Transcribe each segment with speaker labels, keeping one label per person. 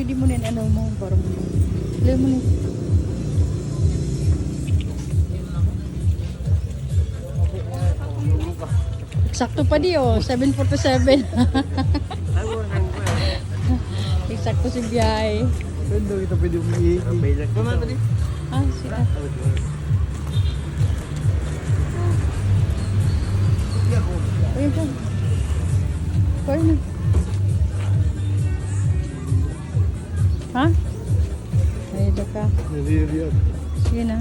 Speaker 1: pwede mo na ano mo, parang lemon. Eksakto pa di oh, 7:47. Eksakto si Biyay.
Speaker 2: Pwede kita pwede umihi. Kumanta din.
Speaker 1: Ah, sila. Ayun po. Pwede na. Ha? Ayun ka.
Speaker 2: Naliriyan.
Speaker 1: Sige na.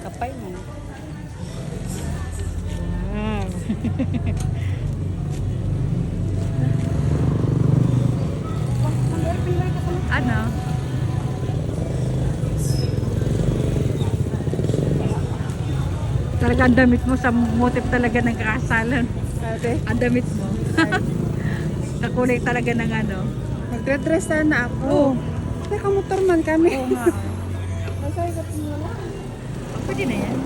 Speaker 1: Kapay mo. Wow. Ano? Talaga ang damit mo sa motif talaga ng kakasalan.
Speaker 3: Ate,
Speaker 1: Ang damit mo. Kakulay talaga ng ano.
Speaker 3: magdre-dress na ako.
Speaker 1: Oo.
Speaker 3: Teka, motor man kami.
Speaker 1: Oo nga.
Speaker 3: Masaya ka mo lang.
Speaker 1: Pwede na yan.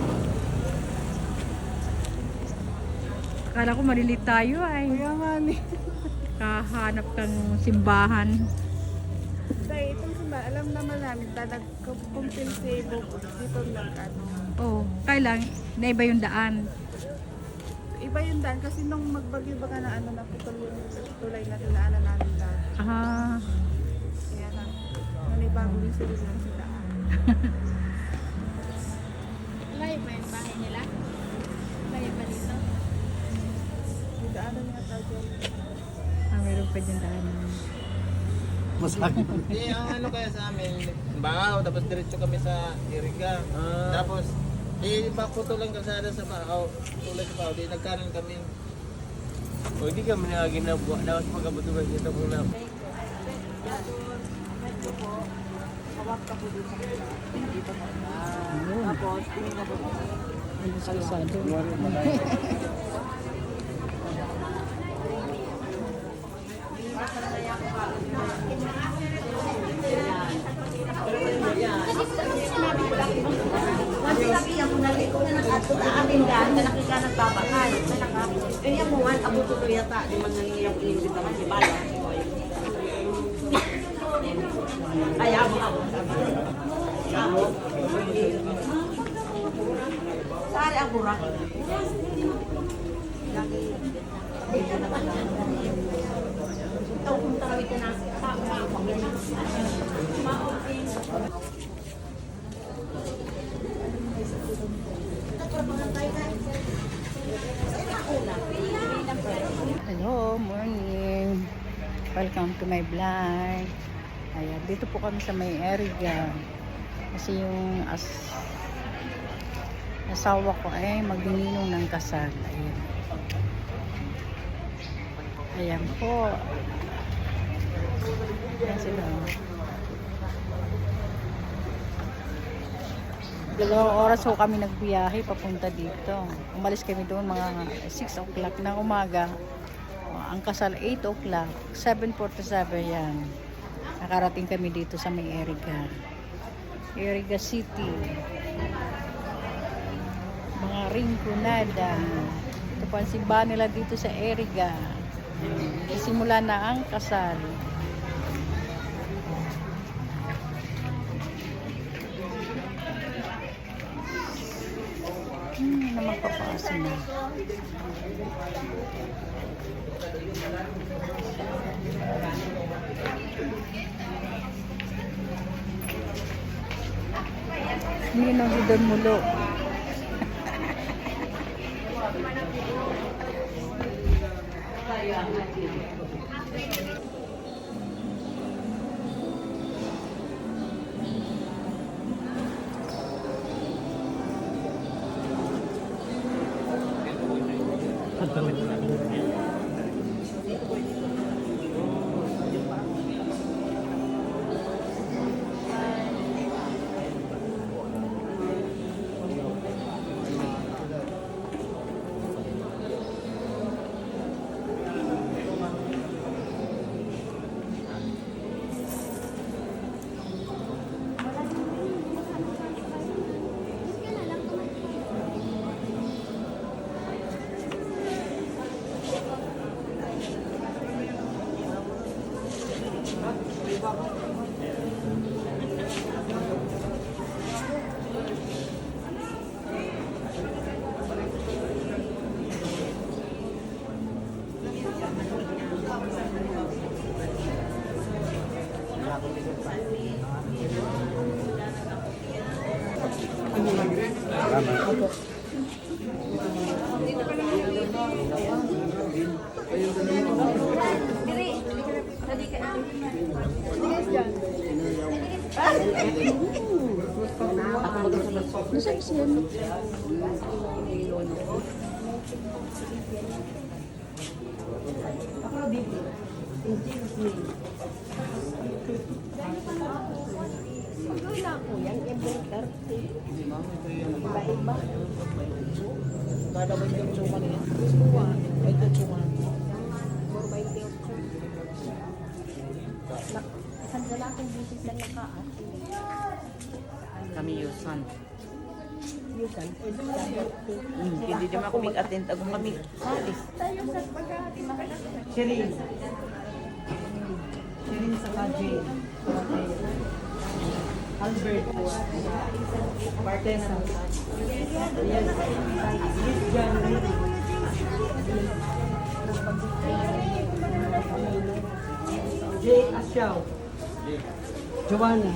Speaker 1: Akala ko malilit tayo ay.
Speaker 3: Kaya nga ni.
Speaker 1: Kahanap kang simbahan.
Speaker 3: Dahil itong simba, alam naman namin, nagkumpil si Bobo dito nag-ano.
Speaker 1: Oo. Kailang, naiba yung daan.
Speaker 3: Iba yung daan kasi nung magbagyo baka na ano na putol yung tulay na tinaanan namin daan.
Speaker 1: Ah.
Speaker 3: Kaya na, nanibago yung sila sa daan.
Speaker 4: Layo ba yung bahay nila? Layo ba dito?
Speaker 3: Yung daanan niya tayo.
Speaker 1: Ah, meron pa dyan daan.
Speaker 2: Masakit.
Speaker 5: Eh, ang ano kaya sa amin, Baaw, tapos diretso kami sa Iriga. Tapos, paputo lang kalsada sa Baaw, tulad sa Baaw, di nagkanan kami.
Speaker 2: O hindi kami na ginabuha. Dapat pag-abot ba dito muna.
Speaker 3: Tapos, tingin na doon.
Speaker 1: Ano sa kalsado?
Speaker 6: Sabihan ko na liko na nag-ato na amin dahil na nakika nagbabakal. Kaya mo man, abo tuloy yata, di man nangyayang inulit naman si Bala. Kaya abo. Abo. Saan abo ra? Lagi. Dito naman yan. Ito kung tarawid ka na sa
Speaker 1: Hello, morning. Welcome to my vlog. Ayan, dito po kami sa may Eriga. Kasi yung asawa ko ay magninong ng kasal. Ayan. Ayan po. Ayan sila. Dalawang oras po kami nagbiyahe papunta dito. Umalis kami doon mga 6 o'clock ng umaga. Ang kasal 8 o'clock. 7:47 yan. Nakarating kami dito sa may Eriga. Eriga City. Mga Rinconada. Ito po ang simbahan nila dito sa Eriga. Simula na ang kasal. Na magpapaasin na. Hindi na doon mulo. Nasaan yan?
Speaker 6: Kami yusan. Hindi naman ako mag-attend ako kami salis. Shirin. Shirin sa Jay. Albert. Martesa. Yes. Yes, John. Jay Asyaw. Giovanni.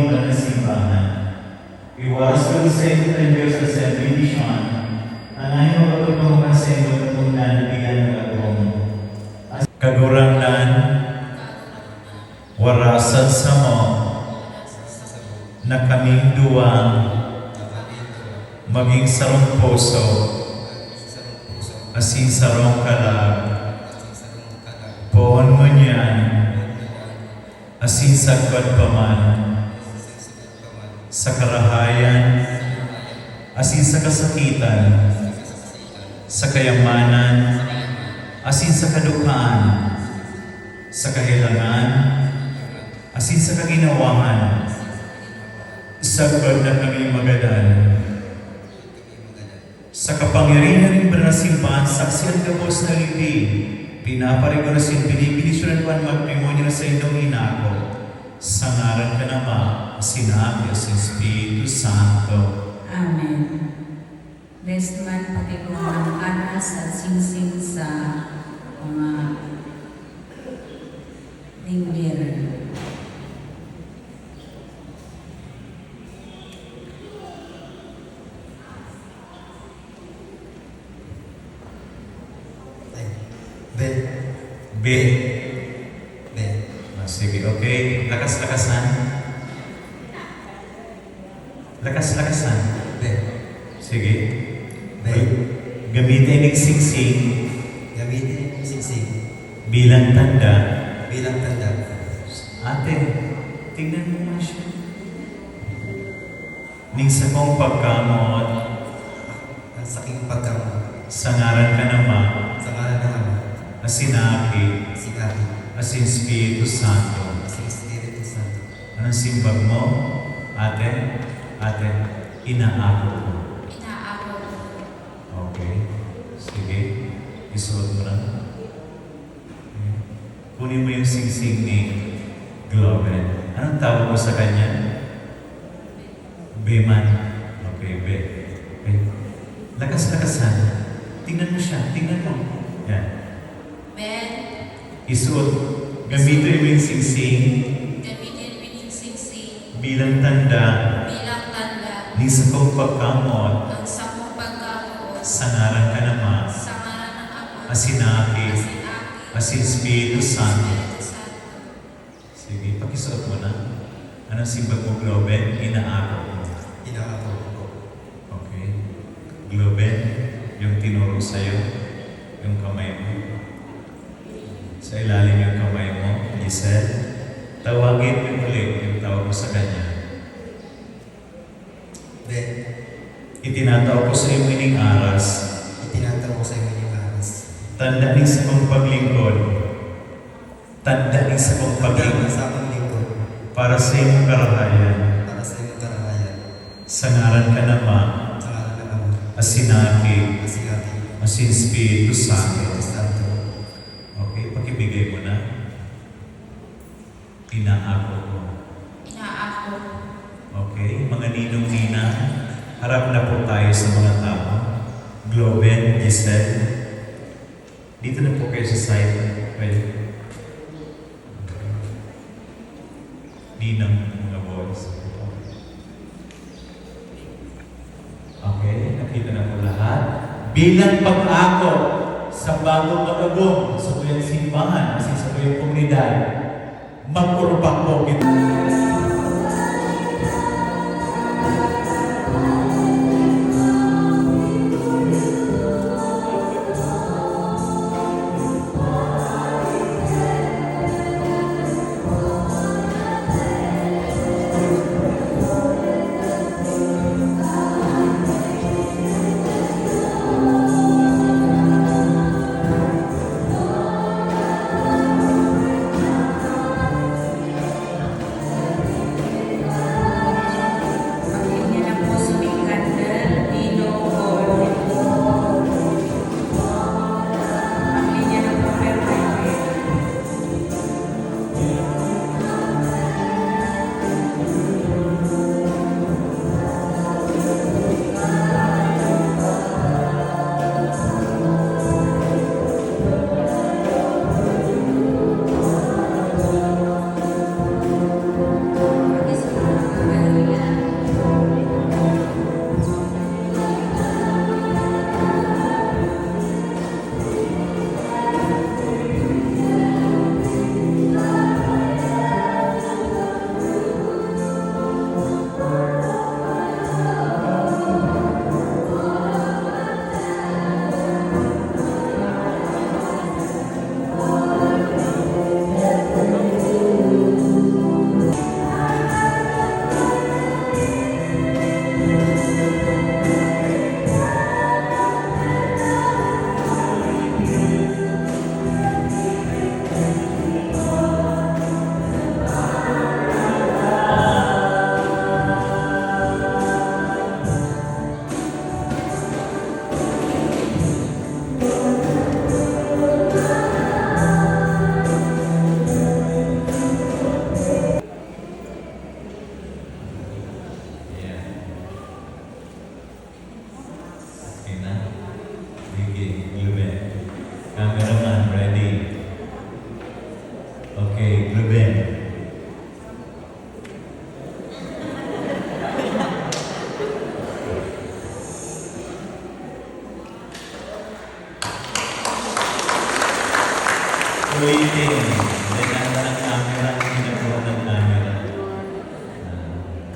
Speaker 7: ng simbahan. Iwaras ko sa ito ng Diyos sa bendition, ang ayaw matutulungan sa ito kung nanabigan ng agong. Kaguranglan, warasan sa mo, na kaming duwang, maging sarong puso, asin sarong kalag, poon mo niyan, asin sagpad pa man, sa karahayan, asin sa kasakitan, sa kayamanan, asin sa kadukhaan, sa kahilangan, asin sa kaginawahan, sagpad na kami magadan. Sa kapangyarihan ng simbahan, saksi at gabos na lipi, pinaparigo na sin binibinisyonan pa magprimonyo na sa inyong inako. Sa ngaran ka na ma, sinabi sa Espiritu Santo.
Speaker 8: Amen. Blessed man pati ko ang anas at singsing sa mga linggir.
Speaker 7: B. Sige, okay. Lakas-lakasan. Lakas-lakasan. Sige. Gamitin ng singsing.
Speaker 9: Gamitin yung singsing
Speaker 7: Bilang tanda.
Speaker 9: bilang tanda.
Speaker 7: Ate, tingnan mo nga siya. Ning sa kong pagkamot,
Speaker 9: Ang saking pagkamot
Speaker 7: sa ngaran ka naman,
Speaker 9: sa ngalan ng Ama,
Speaker 7: na sinabi,
Speaker 9: sinabi,
Speaker 7: asin Espiritu Santo.
Speaker 9: sa Espiritu Santo.
Speaker 7: Anong simbag mo? Ate, inaako ko.
Speaker 4: Inaako.
Speaker 7: Okay. Sige. Isuot mo na. Okay. Kunin mo yung singsing ni Globen. Anong tawag mo sa kanya? Beman. Okay, Be. Okay. Lakas-lakasan. Tingnan mo siya. Tingnan mo. Yan.
Speaker 4: Ben,
Speaker 7: Isuot. Gamitin mo yung singsing
Speaker 4: gamitin piningsing
Speaker 7: bilang tanda
Speaker 4: bilang tanda
Speaker 7: ni sa kong pagkamot
Speaker 4: ng sakong pagkakoon
Speaker 7: sa ngaran ka naman,
Speaker 4: sa ngalan ng Ama,
Speaker 7: asinaki,
Speaker 4: asin-aki,
Speaker 7: asin Espiritu Santo.
Speaker 4: Espiritu Santo.
Speaker 7: Sige, pakisuot mo na. Anong simbag mo, Globen? Inaako mo.
Speaker 9: Inaako ko.
Speaker 7: Okay. Globen, yung tinuro sa'yo, yung kamay mo. Sa ilalim yung kamay mo, Giselle. Tawagin mo ulit yung tawag mo sa kanya.
Speaker 9: Ben,
Speaker 7: Itinataw ko sa iyo ining aras,
Speaker 9: itinataw ko sa iyo yung aras.
Speaker 7: tanda ni sa kong paglingkod, tanda ni sa kong
Speaker 9: Pagkama
Speaker 7: paglingkod,
Speaker 9: sa akong lingkod,
Speaker 7: para sa iyong karahayan,
Speaker 9: para sa iyong karahayan,
Speaker 7: sa ngaran ka naman,
Speaker 9: sa ngalan ng Ama,
Speaker 7: asinaki,
Speaker 9: asinaki,
Speaker 7: asin Espiritu Santo.
Speaker 9: Espiritu Santo.
Speaker 7: Okay, pakibigay mo na. Inaako ko.
Speaker 4: Inaako.
Speaker 7: Okay, mga ninong-nina, harap na po tayo sa mga tao. Globen, Giselle. Dito na po kayo sa side. Pwede. Ninang mga boys. Okay, nakita na po lahat. Bilang pag-ako sa bagong magagong sa tuyang simbahan, kasi sa tuyang komunidad, magkurubak po kita.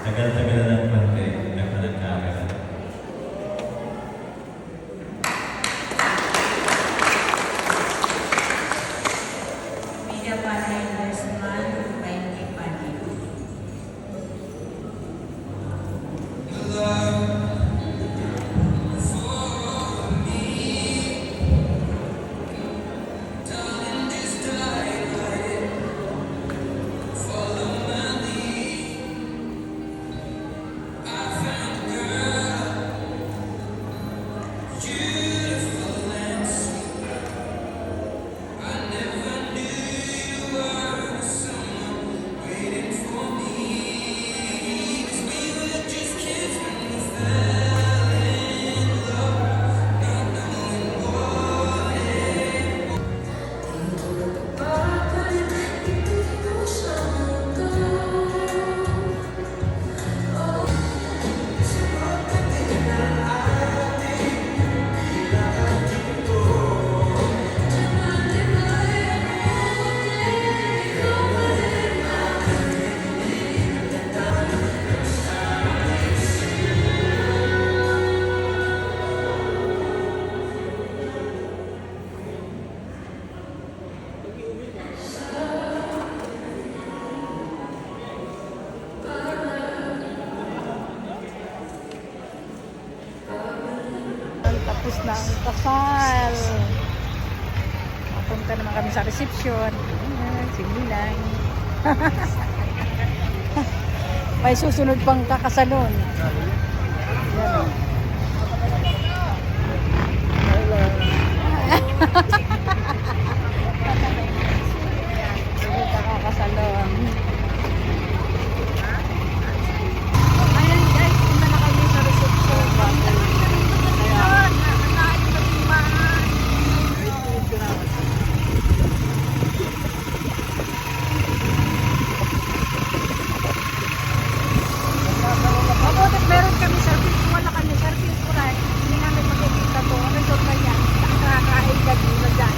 Speaker 7: Tagal-tagal na ng konti, nagpanagkamera.
Speaker 8: Media Partner Desmond Painti-Pani.
Speaker 1: Tapos na ang kasal. Papunta naman kami sa reception. Ayan, sige lang. May susunod pang kakasalon. Ayan. Sige, kakakasalon. Ayan guys, punta na kami sa reception. Mabutit meron kami service, wala kami service ko rin. Hindi namin makikita to. Ano ito ba yan? Nakakaigad nila dyan.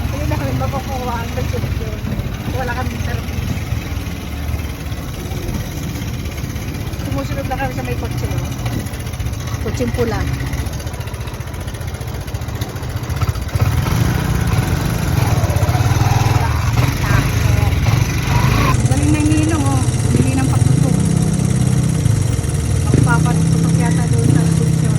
Speaker 1: Hindi namin makukuha ang reception. Wala kami service. Sumusunod na kami sa may kotse. Kutsing pula. Galing na ninong oh. Hindi ng pagtutok. Magpapatutok yata doon sa reception.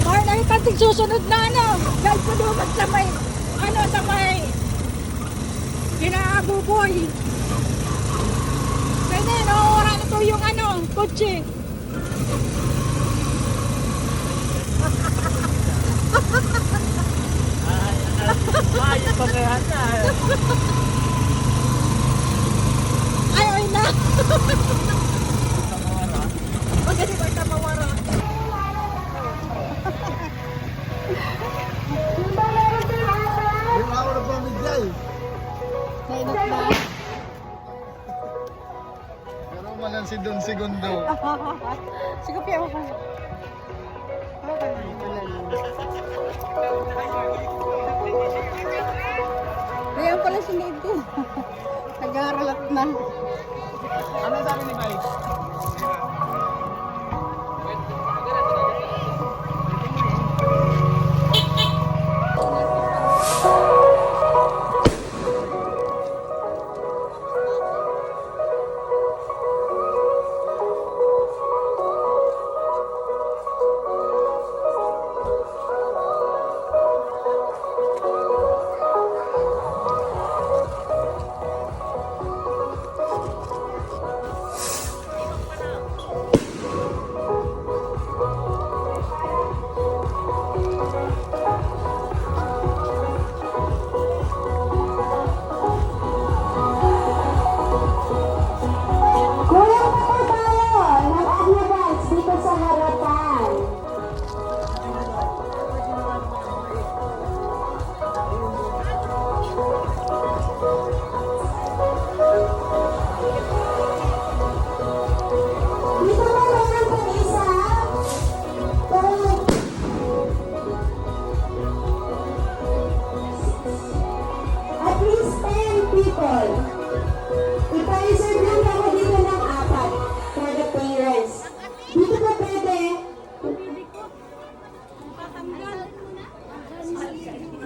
Speaker 1: Ay, nakikanting susunod na ano. Dahil ko dumat sa may, ano, sa may kinaabuboy. Pwede, nakuha na to yung ano, kotse.
Speaker 2: Ayos pa kaya na.
Speaker 1: Ay na! Maganda ba ito mawara?
Speaker 5: Yung ako na pamigay.
Speaker 1: Nainot na.
Speaker 5: Pero manan si Don Segundo.
Speaker 1: Sige, piyaw ka. Okay, wala lang. Kaya pala si Nico. Nag-aaralat na.
Speaker 5: Ano sabi ni Mike?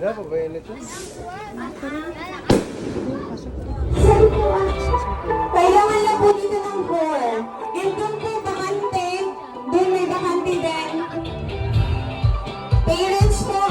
Speaker 2: Wala pa ba yan ito?
Speaker 6: Kailangan lang po dito ng goal. And doon po bakante. Doon may bakante din. Parents po.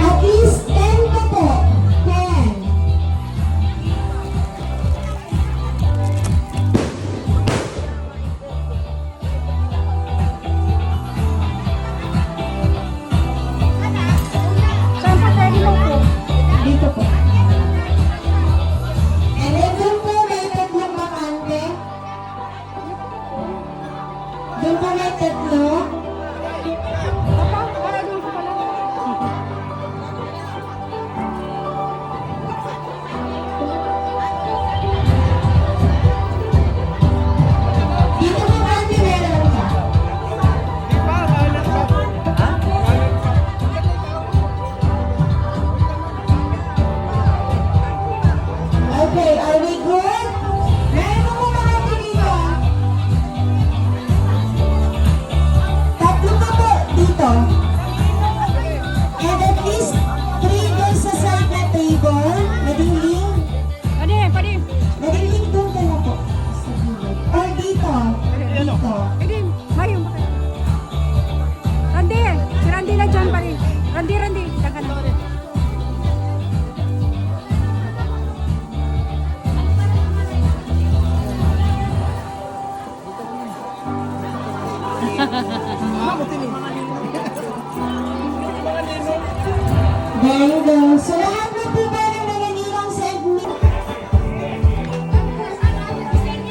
Speaker 6: At least 10 pa po. 10.
Speaker 1: Saan pa tayo mo po?
Speaker 6: Dito po. And then doon po may tatlong bakante. Doon po may tatlo. Dito po kami meron pa. Okay, are we good? Meron po bakante dito. Tatlo pa po dito. And at least 3 doon sa side na table. Madiling.
Speaker 1: Padim.
Speaker 6: Madiling doon ka na po. Sa gilid. Or dito. Dito.
Speaker 1: Padim. Mayroon ba kayo? Randy. Si Randy na dyan pa rin. Randy. Diyan ka na.
Speaker 6: There you go. So lahat na po ba ng nananirang sa admin?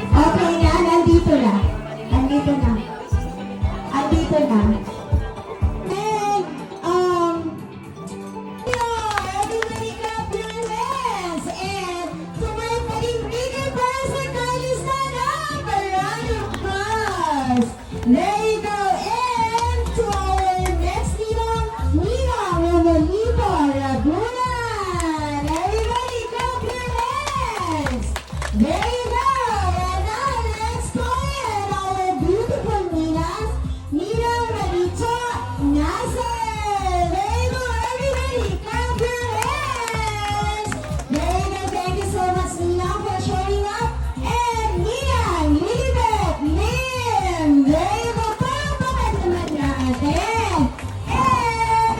Speaker 6: Okay na, nandito na. Andito na. Andito na. And, everybody clap your hands. And, to my palimbigan para sa kalisan up, a round of applause. There you go. And to our next ninong, Ninong Romalito Ragunan. Everybody clap your hands. There you go. And now let's go in our beautiful Ninas, Ninong Marito Nasser. There you go. Everybody clap your hands. There you go. Thank you so much, Ninang, for showing up. And Ninang Lilibet Lim. There you go. Palakpakan naman natin. And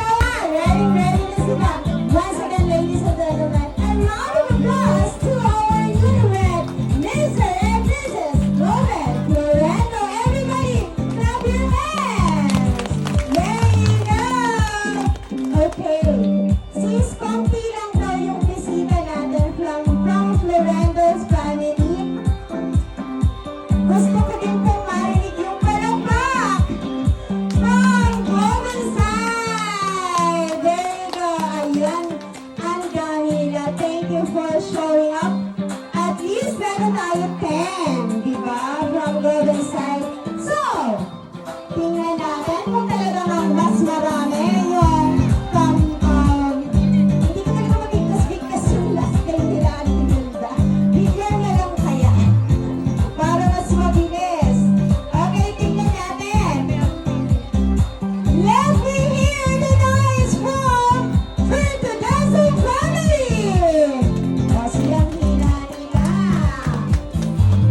Speaker 6: ready na sila. Once again, ladies and gentlemen, a round of applause to our newlywed, Mr. and Mrs. Robert Florendo. Everybody, clap your hands. There you go. Okay. Since konti lang daw yung bisita natin from Florendo's family, gusto ko din pong marinig yung palakpak from Golden Side. There you go. Ayan. Ang dami nila. Thank you for showing up. At least meron tayo 10. Diba? From Golden Side. So, tingnan natin kung talagang mas marami yung hindi ko talaga mabigkas-bigkas yung last day nila at Imelda. Bigyan na lang kaya. Para mas mabilis. Okay, tingnan natin. Let me hear the noise from Berto Dazo family. O silang hina nila.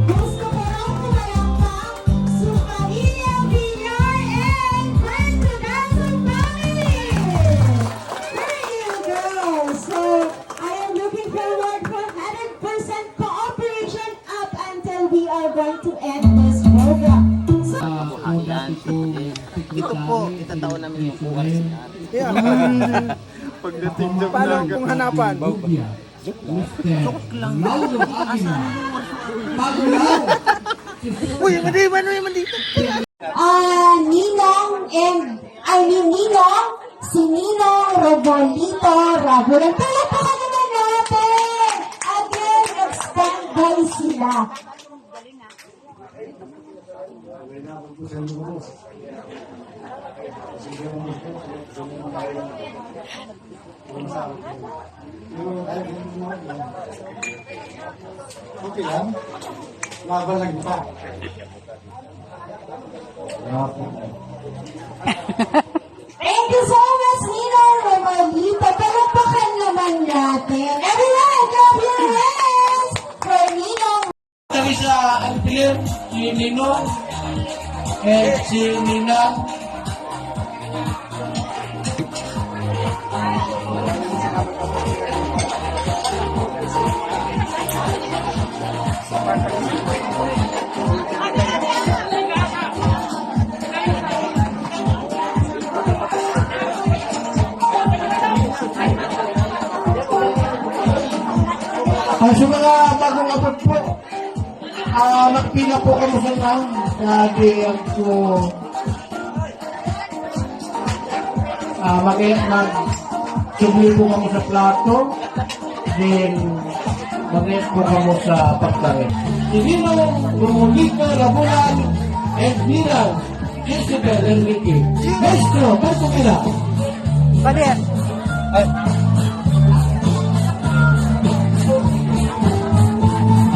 Speaker 6: Gusto ko raw kumalakpak sa Pamilya Villar and Berto Dazo family. There you go. So, I am looking forward for 100% cooperation up until we are going to end this program. So,
Speaker 5: Ito po, itataon namin yung bukas.
Speaker 2: Paano kung hanapan?
Speaker 6: Ninong, si Ninong Robolito Ragunan. Palakpakan naman natin! Again, nag-stand by sila.
Speaker 9: Okay lang. Laban lang pa.
Speaker 6: Thank you so much, Ninong Romalita. Palapakan naman natin. Everyone, clap your hands for Ninong.
Speaker 5: Kami sa Antilir, si Nino, si Nina. Sa mga bagong abot po, magpila po kami sa lang. Lagi ako mag-subli po kami sa plato. Then, mag-et po kami sa pagkain. Divino, Rumulika, Labulan, Edmira, Isabel, Enrique. Maestro, paso kila.
Speaker 1: Bali,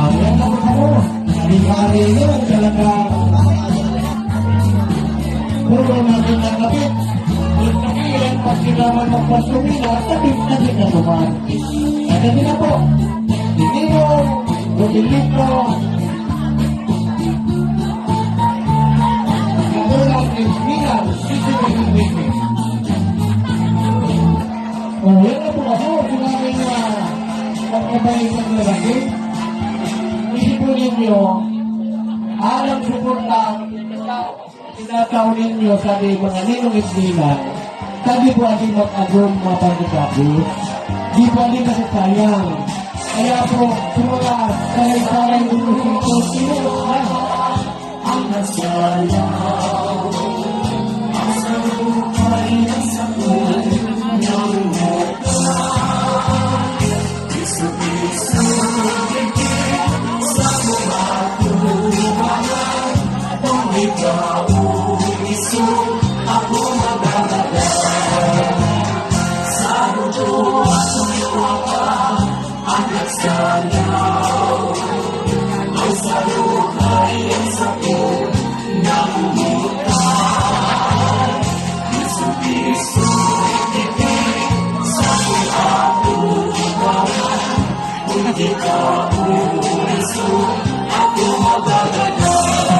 Speaker 5: Ayan na po. Hindi ka rin yun. Talagang puro natin ang kapit. Yung sabihin, pag sinaman ng pasumina, sabit na din na naman. Kaya din na po. Divino, Rodilito, Labulan, Esmina, Isabel, Enrique. Yan na po ako. Sinabi na pagkabalik ng lalaki. Isipin ninyo, alam suporta, tinatawag ninyo sa mga ninong islilan, sabi po ating mag-agong mga pagkakabos, di po ating masasayang. Kaya po, sumula, saray-saray umusito, sinulat ang nasayaw. Ang sarupay ng sakul ng mukha, iso-iso, ikaw, iso, ako magdadala. Sa mundo at sumikwa ka, ang nagsalaw. Ang salukay ang sakit ng hukay. Iso-iso, itigil, sa kuwatuligawan. Kung ikaw, iso, ako magdadala.